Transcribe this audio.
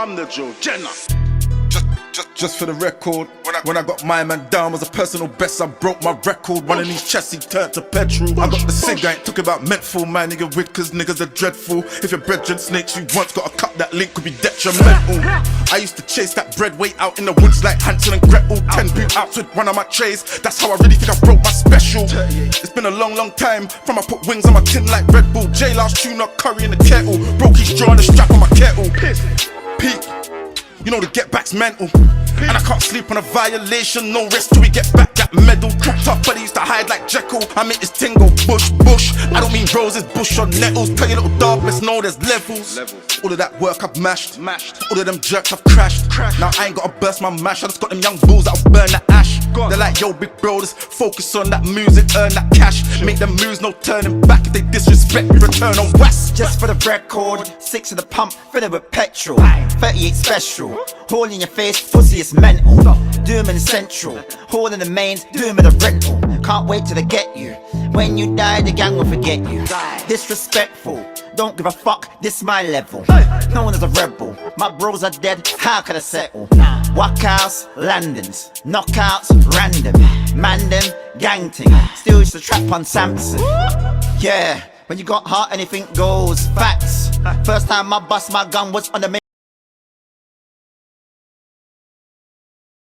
I'm the Joe Jenner. Just for the record, when I got my man down was a personal best. I broke my record. One of these chests he turned to petrol. I got the cig, I ain't talking about mental, man. Nigga with cause niggas are dreadful. If your brethren snakes you once, gotta cut that link, could be detrimental. I used to chase that bread way out in the woods like Hansel and Gretel. 10 boot outs with one of my trays. That's how I really think I broke my special. It's been a long time from I put wings on my tin like Red Bull. J last tuna curry in the kettle. Broke his jaw on the strap on my kettle. Peak. You know the get back's mental. And I can't sleep on a violation, no rest till we get back that medal. Cooked up, but he used to hide like Jekyll. I mean it's tingle, bush. I don't mean roses, bush or nettles. Tell your little dog, let's know there's levels. All of that work I've mashed. All of them jerks I've crashed. Now I ain't gotta burst my mash, I just got them young bulls that'll burn that ash. They're like, yo big bro, just focus on that music, earn that cash. Make them moves, no turning back. If they disrespect, we return on west. Just for the record, 6 in the pump, fill it with petrol. 38 special, hole in your face, pussy is mental. Do 'em in the central, hole in the mains, do 'em in the rental. Can't wait till they get you. When you die, the gang will forget you. Disrespectful, don't give a fuck, this my level. Known as a rebel, my bros are dead, how could I settle? Walkouts, landings, knockouts, random. Man them, gang ting, still used to trap on Samson. Yeah, when you got heart, anything goes. Facts, first time I bust my gun was on the main.